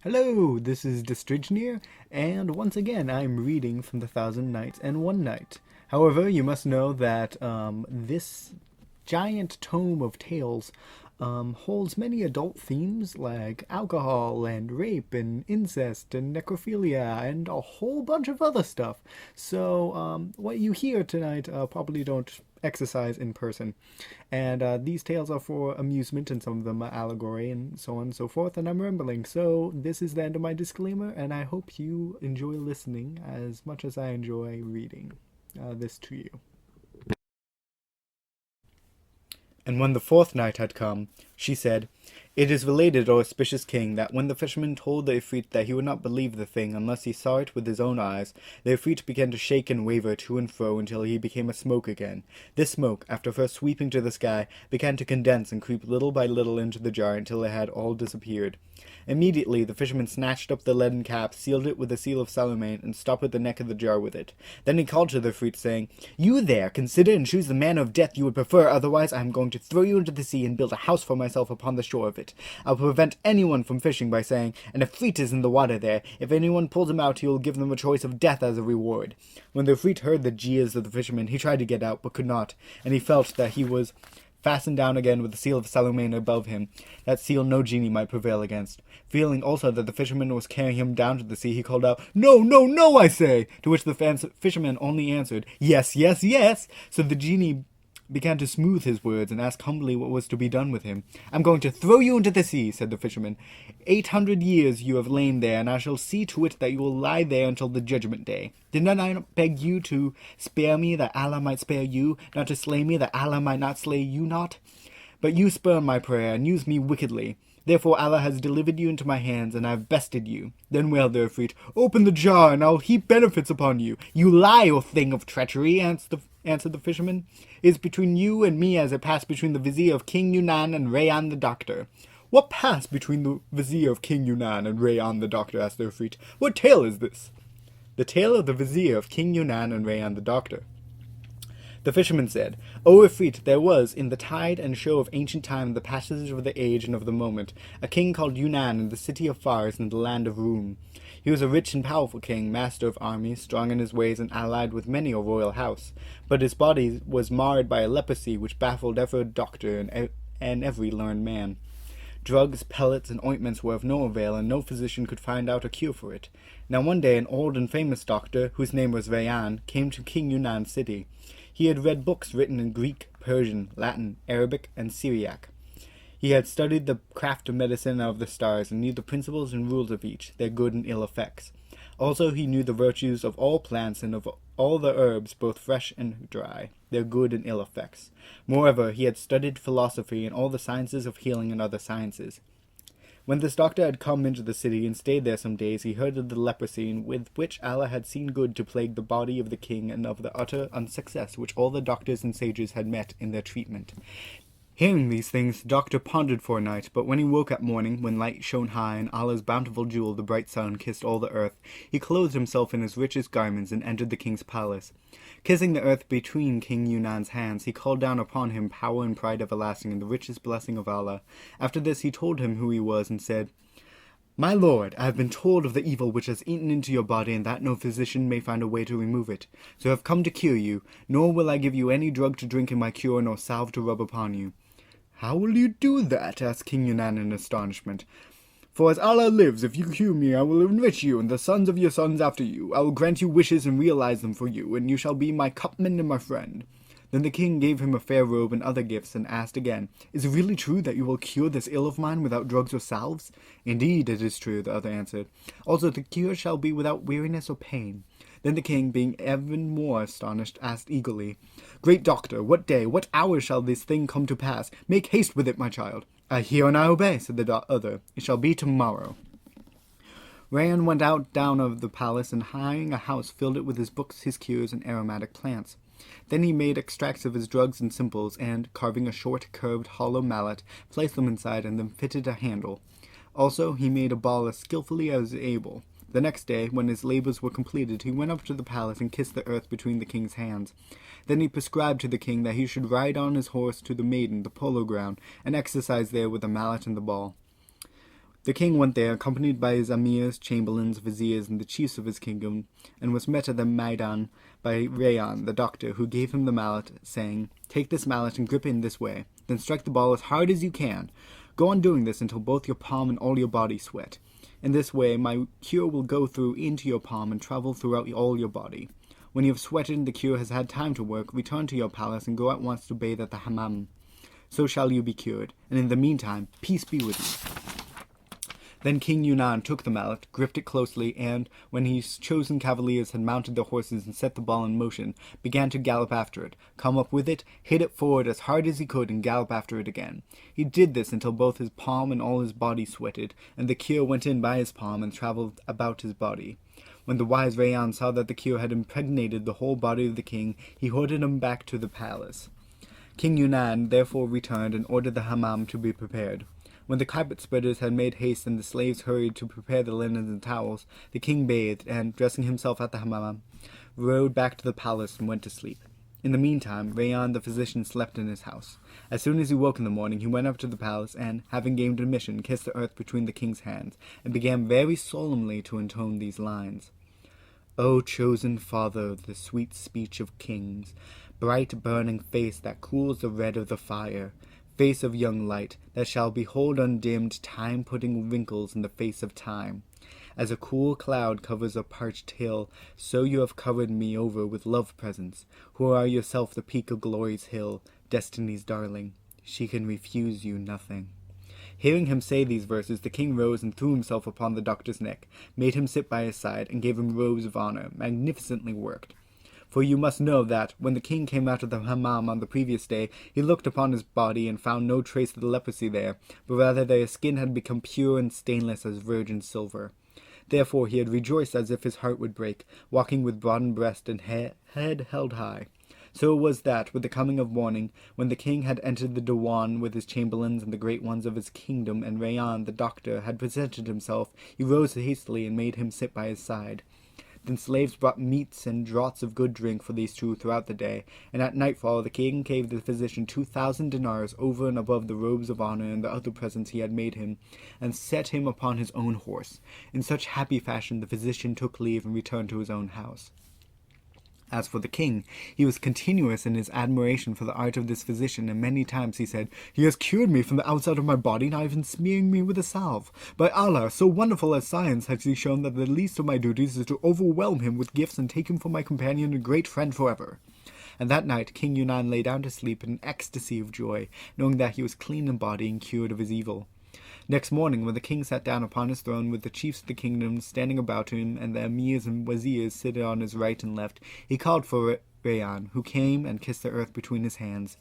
Hello, this is Destridgnir, and once again I'm reading from the Thousand Nights and One Night. However, you must know that this giant tome of tales holds many adult themes like alcohol and rape and incest and necrophilia and a whole bunch of other stuff. So what you hear tonight probably don't exercise in person. And these tales are for amusement, and some of them are allegory, and so on and so forth. And I'm rambling. So this is the end of my disclaimer, and I hope you enjoy listening as much as I enjoy reading this to you. And when the fourth night had come, she said, "It is related, O auspicious king, that when the fisherman told the Ifrit that he would not believe the thing unless he saw it with his own eyes, the Ifrit began to shake and waver to and fro until he became a smoke again. This smoke, after first sweeping to the sky, began to condense and creep little by little into the jar until it had all disappeared. Immediately the fisherman snatched up the leaden cap, sealed it with the seal of Salome, and stopped the neck of the jar with it. Then he called to the Ifrit, saying, 'You there, consider and choose the manner of death you would prefer, otherwise I am going to throw you into the sea and build a house for myself upon the shore of it. I will prevent anyone from fishing by saying, an Ifrit is in the water there. If anyone pulls him out, he will give them a choice of death as a reward.' When the Ifrit heard the jeers of the fisherman, he tried to get out, but could not, and he felt that he was fastened down again with the seal of Salome above him. That seal no genie might prevail against. Feeling also that the fisherman was carrying him down to the sea, he called out, 'No, no, no, I say!' To which the fisherman only answered, 'Yes, yes, yes!' So the genie began to smooth his words and ask humbly what was to be done with him. 'I'm going to throw you into the sea,' said the fisherman. 800 years you have lain there, and I shall see to it that you will lie there until the judgment day. Did not I beg you to spare me, that Allah might spare you, not to slay me, that Allah might not slay you not? But you spurn my prayer, and use me wickedly. Therefore Allah has delivered you into my hands, and I have bested you.' Then wailed the Ifrit, 'Open the jar, and I will heap benefits upon you.' 'You lie, O thing of treachery,' answered the fisherman. 'It is between you and me as it passed between the vizier of King Yunan and Rayan the doctor.' 'What passed between the vizier of King Yunan and Rayan the doctor?' asked the Ifrit. 'What tale is this?' 'The tale of the vizier of King Yunan and Rayan the doctor.' The fisherman said, 'O Ifrit, there was, in the tide and show of ancient time, the passage of the age and of the moment, a king called Yunan in the city of Fars in the land of Roum. He was a rich and powerful king, master of armies, strong in his ways, and allied with many a royal house. But his body was marred by a leprosy which baffled every doctor and every learned man. Drugs, pellets, and ointments were of no avail, and no physician could find out a cure for it. Now one day an old and famous doctor, whose name was Rayan, came to King Yunan's city. He had read books written in Greek, Persian, Latin, Arabic, and Syriac. He had studied the craft of medicine and of the stars, and knew the principles and rules of each, their good and ill effects. Also he knew the virtues of all plants and of all the herbs, both fresh and dry, their good and ill effects. Moreover, he had studied philosophy and all the sciences of healing and other sciences. When this doctor had come into the city and stayed there some days, he heard of the leprosy with which Allah had seen good to plague the body of the king, and of the utter unsuccess which all the doctors and sages had met in their treatment. Hearing these things, the doctor pondered for a night, but when he woke at morning, when light shone high, and Allah's bountiful jewel, the bright sun, kissed all the earth, he clothed himself in his richest garments and entered the king's palace. Kissing the earth between King Yunan's hands, he called down upon him power and pride everlasting, and the richest blessing of Allah. After this he told him who he was, and said, 'My lord, I have been told of the evil which has eaten into your body, and that no physician may find a way to remove it. So I have come to cure you, nor will I give you any drug to drink in my cure, nor salve to rub upon you.' 'How will you do that?' asked King Yunan in astonishment. 'For as Allah lives, if you cure me, I will enrich you, and the sons of your sons after you. I will grant you wishes and realize them for you, and you shall be my cupman and my friend.' Then the king gave him a fair robe and other gifts, and asked again, 'Is it really true that you will cure this ill of mine without drugs or salves?' 'Indeed it is true,' the other answered. 'Also the cure shall be without weariness or pain.' Then the king, being even more astonished, asked eagerly, 'Great doctor, what day, what hour shall this thing come to pass? Make haste with it, my child.' 'I hear and I obey,' said the other. 'It shall be tomorrow.' Rayan went down of the palace, and hiring a house, filled it with his books, his cures, and aromatic plants. Then he made extracts of his drugs and simples, and, carving a short, curved, hollow mallet, placed them inside, and then fitted a handle. Also he made a ball as skilfully as able. The next day, when his labors were completed, he went up to the palace and kissed the earth between the king's hands. Then he prescribed to the king that he should ride on his horse to the maiden, the polo ground, and exercise there with the mallet and the ball. The king went there, accompanied by his emirs, chamberlains, viziers, and the chiefs of his kingdom, and was met at the Maidan by Rayan, the doctor, who gave him the mallet, saying, "Take this mallet and grip it in this way. Then strike the ball as hard as you can. Go on doing this until both your palm and all your body sweat. In this way, my cure will go through into your palm and travel throughout all your body. When you have sweated and the cure has had time to work, return to your palace and go at once to bathe at the hammam. So shall you be cured, and in the meantime, peace be with you." Then King Yunnan took the mallet, gripped it closely, and, when his chosen cavaliers had mounted their horses and set the ball in motion, began to gallop after it, come up with it, hit it forward as hard as he could, and gallop after it again. He did this until both his palm and all his body sweated, and the cure went in by his palm and travelled about his body. When the wise Rayan saw that the cure had impregnated the whole body of the king, he ordered him back to the palace. King Yunnan therefore returned and ordered the hammam to be prepared. When the carpet spreaders had made haste and the slaves hurried to prepare the linens and towels, the king bathed, and, dressing himself at the hammam, rode back to the palace and went to sleep. In the meantime, Rayan the physician slept in his house. As soon as he woke in the morning, he went up to the palace, and, having gained admission, kissed the earth between the king's hands, and began very solemnly to intone these lines. "O chosen father of the sweet speech of kings, bright burning face that cools the red of the fire, face of young light, that shall behold undimmed time putting wrinkles in the face of time. As a cool cloud covers a parched hill, so you have covered me over with love presents, who are yourself the peak of glory's hill, destiny's darling. She can refuse you nothing." Hearing him say these verses, the king rose and threw himself upon the doctor's neck, made him sit by his side, and gave him robes of honor, magnificently worked. For you must know that, when the king came out of the hammam on the previous day, he looked upon his body and found no trace of the leprosy there, but rather that his skin had become pure and stainless as virgin silver. Therefore he had rejoiced as if his heart would break, walking with broadened breast and head held high. So it was that, with the coming of morning, when the king had entered the Diwan with his chamberlains and the great ones of his kingdom, and Rayan, the doctor, had presented himself, he rose hastily and made him sit by his side. Then slaves brought meats and draughts of good drink for these two throughout the day, and at nightfall the king gave the physician 2,000 dinars over and above the robes of honor and the other presents he had made him, and set him upon his own horse. In such happy fashion the physician took leave and returned to his own house. As for the king, he was continuous in his admiration for the art of this physician, and many times he said, "He has cured me from the outside of my body, not even smearing me with a salve. By Allah, so wonderful as science has he shown that the least of my duties is to overwhelm him with gifts and take him for my companion and great friend forever." And that night King Yunnan lay down to sleep in an ecstasy of joy, knowing that he was clean in body and cured of his evil. Next morning, when the king sat down upon his throne with the chiefs of the kingdom standing about him and the emirs and wazirs sitting on his right and left, he called for Rayan, who came and kissed the earth between his hands.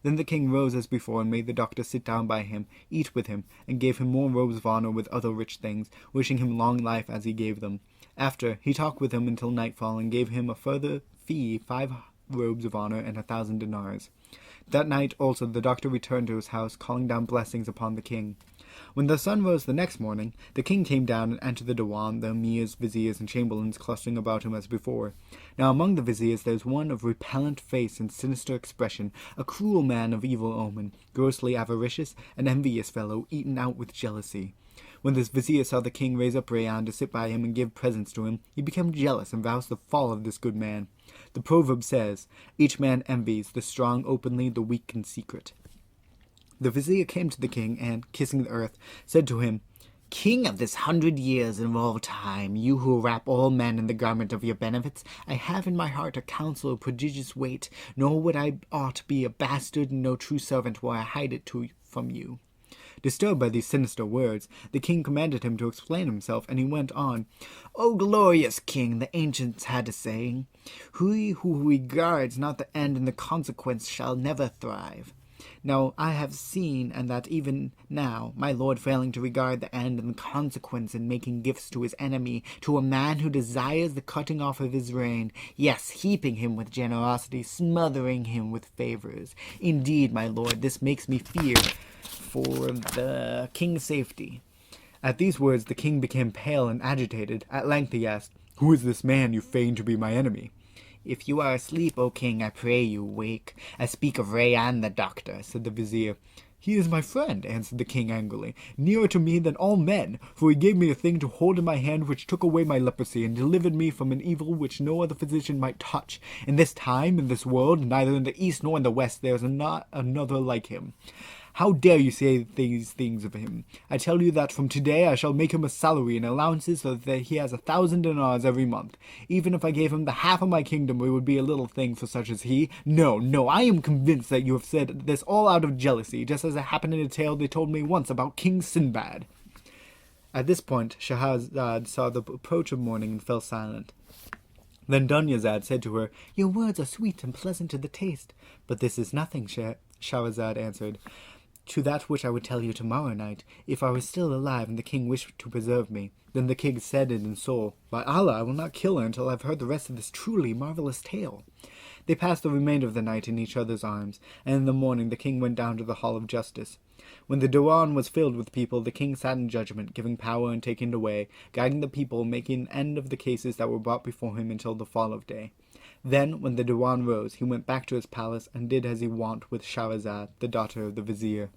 Then the king rose as before and made the doctor sit down by him, eat with him, and gave him more robes of honor with other rich things, wishing him long life as he gave them. After, he talked with him until nightfall and gave him a further fee, 5 robes of honor and 1,000 dinars. That night also the doctor returned to his house, calling down blessings upon the king. When the sun rose the next morning, the king came down and entered the Diwan, the emirs, viziers, and chamberlains clustering about him as before. Now among the viziers there was one of repellent face and sinister expression, a cruel man of evil omen, grossly avaricious, an envious fellow, eaten out with jealousy. When this vizier saw the king raise up Rayan to sit by him and give presents to him, he became jealous and vows the fall of this good man. The proverb says, "Each man envies, the strong openly, the weak in secret." The vizier came to the king, and, kissing the earth, said to him, "King of this 100 years and of all time, you who wrap all men in the garment of your benefits, I have in my heart a counsel of prodigious weight, nor would I ought be a bastard and no true servant were I hide it from you." Disturbed by these sinister words, the king commanded him to explain himself, and he went on, "O glorious king, the ancients had a saying, he who regards not the end and the consequence shall never thrive. Now I have seen, and that even now, my lord failing to regard the end and the consequence in making gifts to his enemy, to a man who desires the cutting off of his reign, yes, heaping him with generosity, smothering him with favors. Indeed, my lord, this makes me fear for the king's safety." At these words the king became pale and agitated. At length he asked, "Who is this man you feign to be my enemy?" "If you are asleep, O king, I pray you wake. I speak of Rayan the doctor," said the vizier. "He is my friend," answered the king angrily, "nearer to me than all men, for he gave me a thing to hold in my hand which took away my leprosy and delivered me from an evil which no other physician might touch. In this time, in this world, neither in the east nor in the west, there is not another like him. How dare you say these things of him? I tell you that from today I shall make him a salary and allowances so that he has 1,000 dinars every month. Even if I gave him the half of my kingdom, it would be a little thing for such as he. No, no, I am convinced that you have said this all out of jealousy, just as it happened in a tale they told me once about King Sinbad." At this point, Shahrazad saw the approach of morning and fell silent. Then Dunyazad said to her, "Your words are sweet and pleasant to the taste, but this is nothing," Shahrazad answered, "to that which I would tell you tomorrow night, if I was still alive and the king wished to preserve me." Then the king said in his soul, "By Allah, I will not kill her until I have heard the rest of this truly marvelous tale." They passed the remainder of the night in each other's arms, and in the morning the king went down to the hall of justice. When the diwan was filled with people, the king sat in judgment, giving power and taking it away, guiding the people, making an end of the cases that were brought before him until the fall of day. Then, when the diwan rose, he went back to his palace and did as he wont with Shahrazad, the daughter of the vizier.